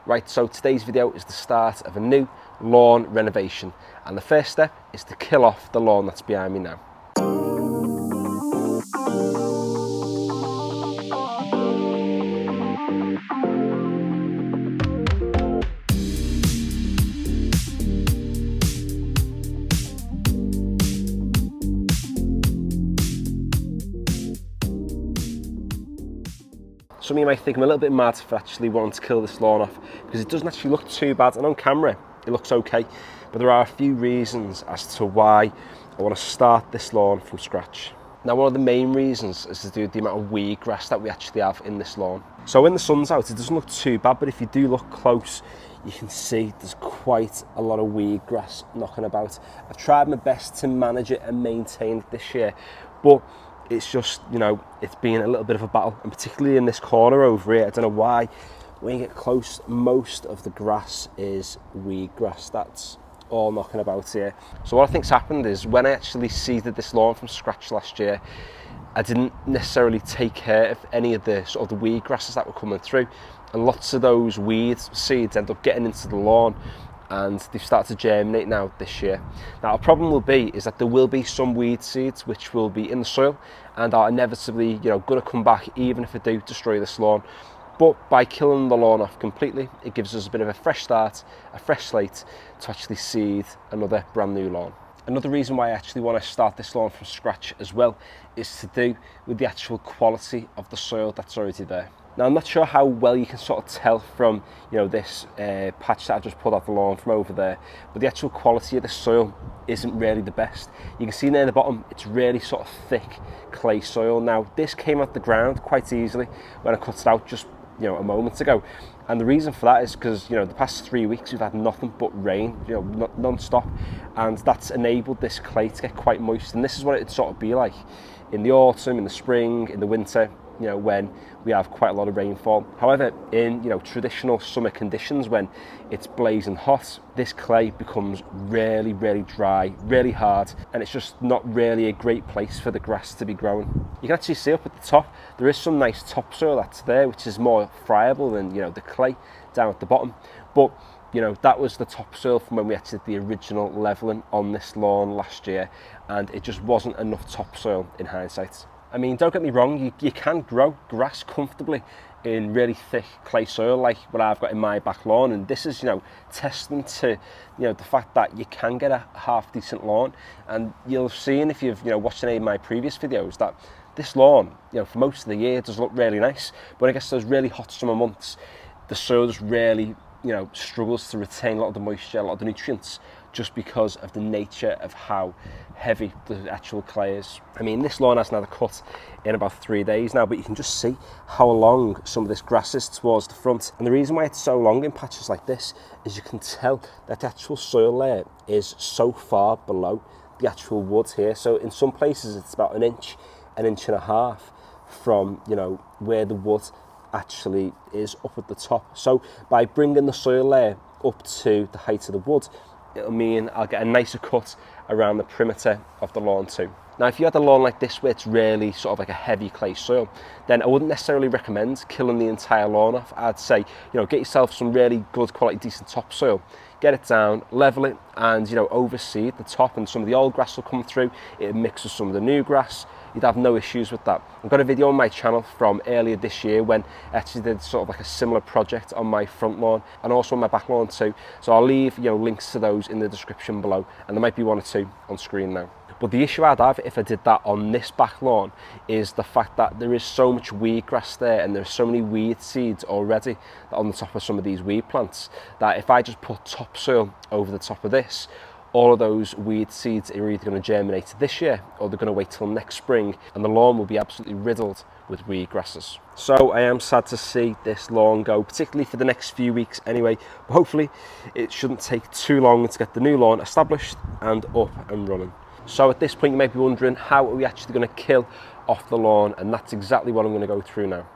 Right, so today's video is the start of a new lawn renovation, and the first step is to kill off the lawn that's behind me now. Some of you might think I'm a little bit mad for actually wanting to kill this lawn off, because it doesn't actually look too bad, and on camera it looks okay, but there are a few reasons as to why I want to start this lawn from scratch. Now, one of the main reasons is to do with the amount of weed grass that we actually have in this lawn. So when the sun's out, it doesn't look too bad, but if you do look close, you can see there's quite a lot of weed grass knocking about. I've tried my best to manage it and maintain it this year, but it's just, you know, it's been a little bit of a battle, and particularly in this corner over here. I don't know why, when you get close, most of the grass is weed grass that's all knocking about here. So what I think's happened is, when I actually seeded this lawn from scratch last year, I didn't necessarily take care of any of the sort of the weed grasses that were coming through, and lots of those weed seeds end up getting into the lawn, and they've started to germinate now this year. Now, a problem will be is that there will be some weed seeds which will be in the soil and are inevitably, you know, going to come back even if they do destroy this lawn. But by killing the lawn off completely, it gives us a bit of a fresh start, a fresh slate to actually seed another brand new lawn. Another reason why I actually want to start this lawn from scratch as well is to do with the actual quality of the soil that's already there. Now, I'm not sure how well you can sort of tell from, you know, this patch that I've just pulled out the lawn from over there, but the actual quality of the soil isn't really the best. You can see near the bottom, it's really sort of thick clay soil. Now, this came out the ground quite easily when I cut it out just, you know, a moment ago. And the reason for that is because, you know, the past 3 weeks we've had nothing but rain, you know, non-stop, and that's enabled this clay to get quite moist. And this is what it'd sort of be like in the autumn, in the spring, in the winter, you know, when we have quite a lot of rainfall. However, in, you know, traditional summer conditions, when it's blazing hot, this clay becomes really, really dry, really hard, and it's just not really a great place for the grass to be growing. You can actually see up at the top, there is some nice topsoil that's there, which is more friable than, you know, the clay down at the bottom. But, you know, that was the topsoil from when we actually did the original levelling on this lawn last year, and it just wasn't enough topsoil in hindsight. I mean, don't get me wrong, you can grow grass comfortably in really thick clay soil like what I've got in my back lawn, and this is, you know, testament to, you know, the fact that you can get a half decent lawn. And you'll have seen, if you've, you know, watched any of my previous videos, that this lawn, you know, for most of the year does look really nice, but I guess those really hot summer months, the soil just really, you know, struggles to retain a lot of the moisture, a lot of the nutrients, just because of the nature of how heavy the actual clay is. I mean, this lawn hasn't had a cut in about 3 days now, but you can just see how long some of this grass is towards the front. And the reason why it's so long in patches like this is you can tell that the actual soil layer is so far below the actual wood here. So in some places it's about an inch and a half from, you know, where the wood actually is up at the top. So by bringing the soil layer up to the height of the wood, it'll mean I'll get a nicer cut around the perimeter of the lawn too. Now, if you had a lawn like this where it's really sort of like a heavy clay soil, then I wouldn't necessarily recommend killing the entire lawn off. I'd say, you know, get yourself some really good quality, decent topsoil, get it down, level it, and, you know, overseed the top, and some of the old grass will come through. It mixes some of the new grass. You'd have no issues with that. I've got a video on my channel from earlier this year when I actually did sort of like a similar project on my front lawn and also on my back lawn too. So I'll leave, you know, links to those in the description below, and there might be one or two on screen now. But the issue I'd have if I did that on this back lawn is the fact that there is so much weed grass there, and there's so many weed seeds already on the top of some of these weed plants, that if I just put topsoil over the top of this, all of those weed seeds are either going to germinate this year or they're going to wait till next spring, and the lawn will be absolutely riddled with weed grasses. So I am sad to see this lawn go, particularly for the next few weeks anyway, but hopefully it shouldn't take too long to get the new lawn established and up and running. So at this point you might be wondering, how are we actually going to kill off the lawn? And that's exactly what I'm going to go through now.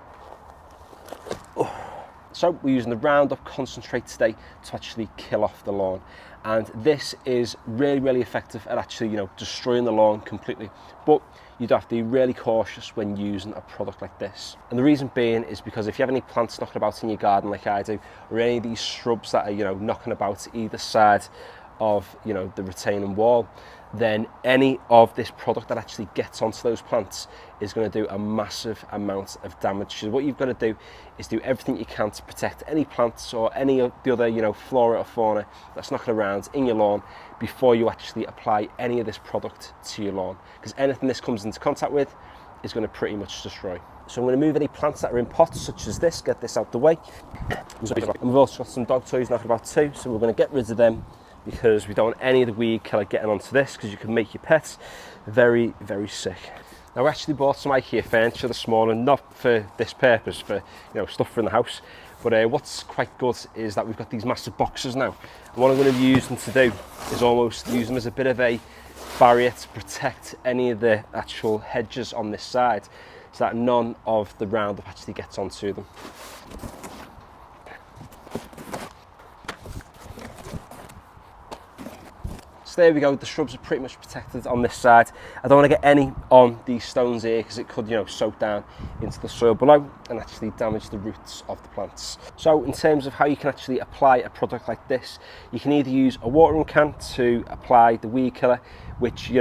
So we're using the Roundup concentrate today to actually kill off the lawn. And this is really effective at actually, destroying the lawn completely. But you'd have to be really cautious when using a product like this. And the reason being is because if you have any plants knocking about in your garden like I do, or any of these shrubs that are, knocking about either side of, the retaining wall, then any of this product that actually gets onto those plants is going to do a massive amount of damage. So what you've got to do is do everything you can to protect any plants or any of the other, flora or fauna that's knocking around in your lawn before you actually apply any of this product to your lawn, because anything this comes into contact with is going to pretty much destroy. So I'm going to move any plants that are in pots such as this, get this out the way. And we've also got some dog toys knocking about too, so we're going to get rid of them, because we don't want any of the weed killer getting onto this, because you can make your pets very sick. Now, I actually bought some IKEA furniture this morning, not for this purpose, for stuff for in the house, but what's quite good is that we've got these massive boxes now, and what I'm going to use them to do is almost use them as a bit of a barrier to protect any of the actual hedges on this side, so that none of the Roundup actually gets onto them. There we go, the shrubs are pretty much protected on this side. I don't want to get any on these stones here, because it could soak down into the soil below and actually damage the roots of the plants. So in terms of how you can actually apply a product like this, you can either use a watering can to apply the weed killer, which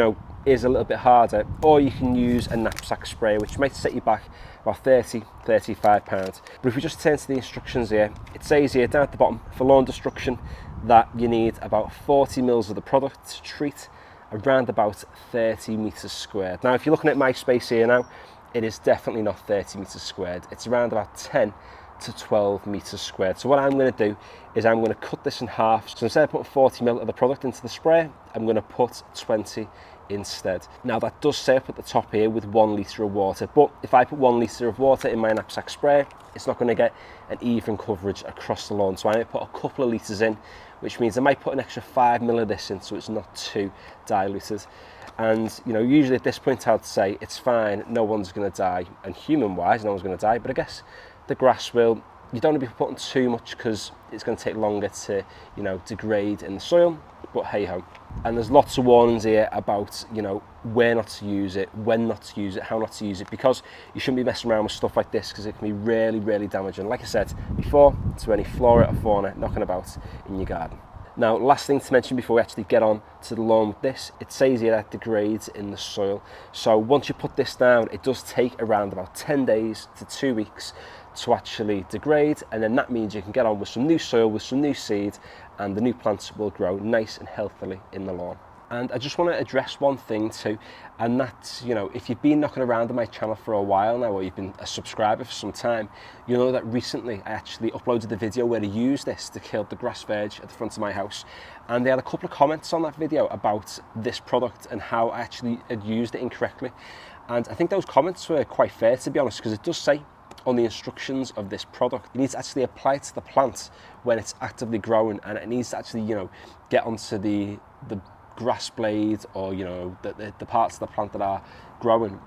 is a little bit harder, or you can use a knapsack sprayer, which might set you back about £30–35. But if we just turn to the instructions here, it says here down at the bottom, for lawn destruction, that you need about 40 mils of the product to treat around about 30 meters squared. Now, if you're looking at my space here now, it is definitely not 30 meters squared. It's around about 10 to 12 meters squared. So what I'm going to do is I'm going to cut this in half. So instead of putting 40 mil of the product into the sprayer, I'm going to put 20 instead. Now, that does say up at the top here with 1 litre of water, but if I put 1 litre of water in my knapsack sprayer, it's not going to get an even coverage across the lawn. So I might put a couple of litres in, which means I might put an extra 5 mil of this in, so it's not too diluted. And usually at this point I'd say it's fine, no one's going to die, and human wise no one's going to die, but I guess the grass will. You don't want to be putting too much, because it's going to take longer to degrade in the soil, but hey ho. And there's lots of warnings here about where not to use it, when not to use it, how not to use it, because you shouldn't be messing around with stuff like this, because it can be really damaging, like I said before, to any flora or fauna knocking about in your garden. Now, last thing to mention before we actually get on to the lawn with this, it says here that it degrades in the soil. So once you put this down, it does take around about 10 days to 2 weeks to actually degrade, and then that means you can get on with some new soil, with some new seed, and the new plants will grow nice and healthily in the lawn. And I just want to address one thing too, and that's, if you've been knocking around on my channel for a while now, or you've been a subscriber for some time, you know that recently I actually uploaded a video where I used this to kill the grass verge at the front of my house, and they had a couple of comments on that video about this product and how I actually had used it incorrectly. And I think those comments were quite fair, to be honest, because it does say on the instructions of this product, you need to actually apply it to the plant when it's actively growing, and it needs to actually get onto the grass blade, or the parts of the plant that are growing,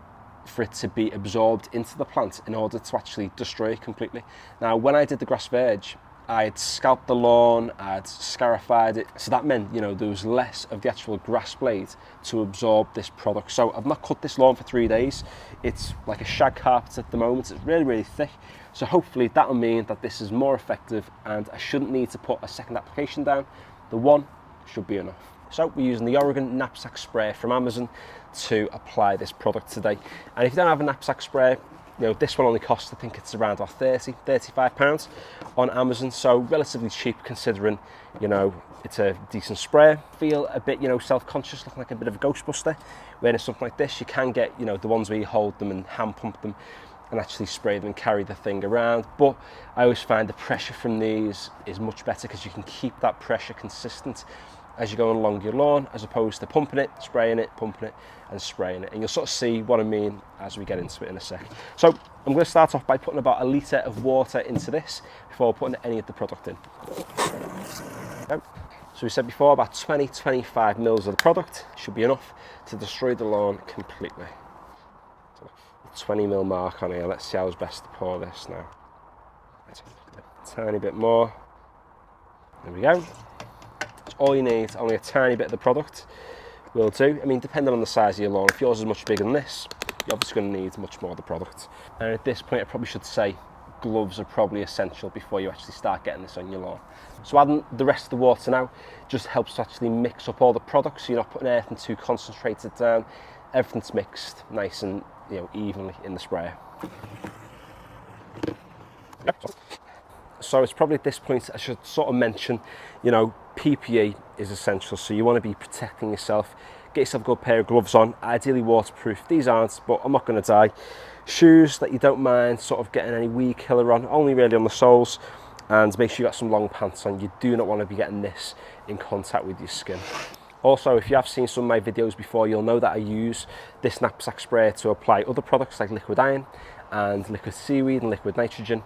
for it to be absorbed into the plant in order to actually destroy it completely. Now, when I did the grass verge, I'd scalped the lawn, I'd scarified it, so that meant there was less of the actual grass blade to absorb this product. So I've not cut this lawn for 3 days. It's like a shag carpet at the moment. It's really thick, so hopefully that'll mean that this is more effective and I shouldn't need to put a second application down. The one should be enough. So we're using the Oregon knapsack sprayer from Amazon to apply this product today. And if you don't have a knapsack sprayer, this one only costs, I think it's around about £30–35 on Amazon, so relatively cheap considering it's a decent sprayer. Feel a bit self-conscious, looking like a bit of a Ghostbuster when it's something like this. You can get the ones where you hold them and hand pump them and actually spray them and carry the thing around, but I always find the pressure from these is much better, because you can keep that pressure consistent as you're going along your lawn, as opposed to pumping it, pumping it and spraying it. And you'll sort of see what I mean as we get into it in a sec. So I'm going to start off by putting about 1 litre of water into this before putting any of the product in. So we said before, about 20–25 mils of the product should be enough to destroy the lawn completely. So the 20 mil mark on here. Let's see how's best to pour this now. tiny bit more. There we go. That's all you need, only a tiny bit of the product will do. I mean, depending on the size of your lawn, if yours is much bigger than this, you're obviously going to need much more of the product. And at this point, I probably should say gloves are probably essential before you actually start getting this on your lawn. So adding the rest of the water now just helps to actually mix up all the products, so you're not putting anything too concentrated down. Everything's mixed nice and evenly in the sprayer. So it's probably at this point I should sort of mention, PPE is essential, so you want to be protecting yourself. Get yourself a good pair of gloves on, ideally waterproof. These aren't, but I'm not going to die. Shoes that you don't mind sort of getting any weed killer on, only really on the soles, and make sure you got some long pants on. You do not want to be getting this in contact with your skin. Also, if you have seen some of my videos before, you'll know that I use this knapsack sprayer to apply other products like liquid iron and liquid seaweed and liquid nitrogen.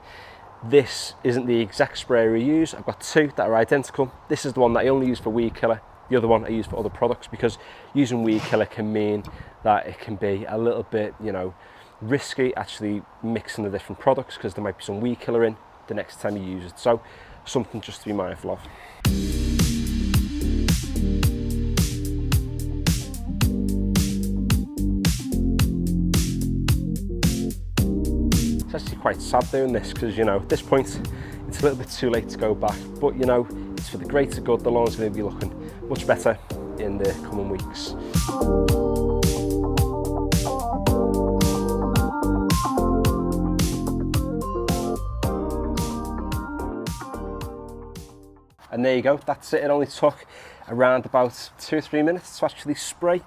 This isn't the exact sprayer I use. I've got two that are identical. This is the one that I only use for weed killer. The other one I use for other products, because using weed killer can mean that it can be a little bit, risky actually mixing the different products, because there might be some weed killer in the next time you use it. So something just to be mindful of. It's actually quite sad doing this, because at this point it's a little bit too late to go back, but it's for the greater good. The lawn's going to be looking much better in the coming weeks. And there you go, that's it. It only took around about 2 or 3 minutes to actually spray,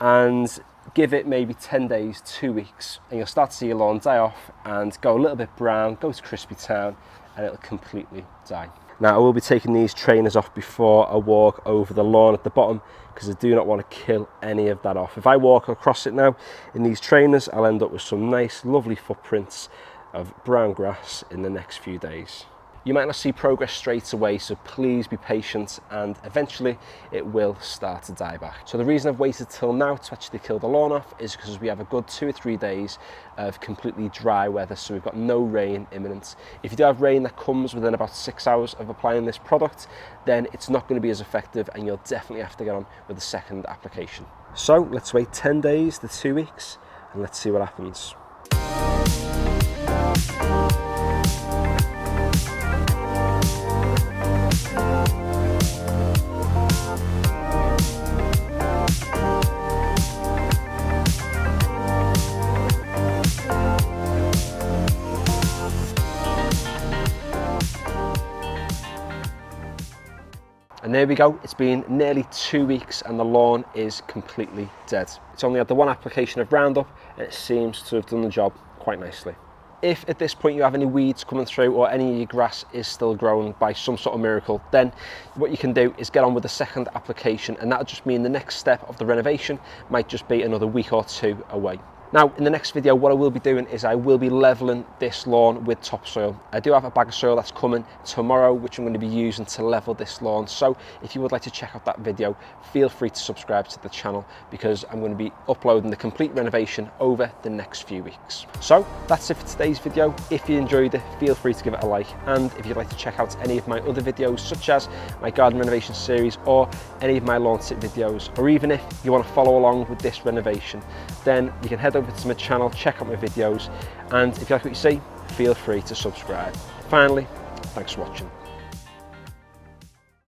and give it maybe 10 days, 2 weeks, and you'll start to see your lawn die off and go a little bit brown, go to crispy town, and it'll completely die. Now I will be taking these trainers off before I walk over the lawn at the bottom, because I do not want to kill any of that off. If I walk across it now in these trainers, I'll end up with some nice lovely footprints of brown grass in the next few days. You might not see progress straight away, so please be patient, and eventually it will start to die back. So the reason I've waited till now to actually kill the lawn off is because we have a good 2 or 3 days of completely dry weather, so we've got no rain imminent. If you do have rain that comes within about 6 hours of applying this product, then it's not going to be as effective, and you'll definitely have to get on with the second application. So let's wait 10 days to 2 weeks and let's see what happens. And there we go, it's been nearly 2 weeks and the lawn is completely dead. It's only had the one application of Roundup and it seems to have done the job quite nicely. If at this point you have any weeds coming through, or any of your grass is still growing by some sort of miracle, then what you can do is get on with the second application, and that'll just mean the next step of the renovation might just be another week or 2 away. Now, in the next video, what I will be doing is I will be leveling this lawn with topsoil. I do have a bag of soil that's coming tomorrow, which I'm going to be using to level this lawn. So if you would like to check out that video, feel free to subscribe to the channel, because I'm going to be uploading the complete renovation over the next few weeks. So that's it for today's video. If you enjoyed it, feel free to give it a like. And if you'd like to check out any of my other videos, such as my garden renovation series or any of my lawn tip videos, or even if you want to follow along with this renovation, then you can head over to my channel, check out my videos, and if you like what you see, feel free to subscribe. Finally, thanks for watching.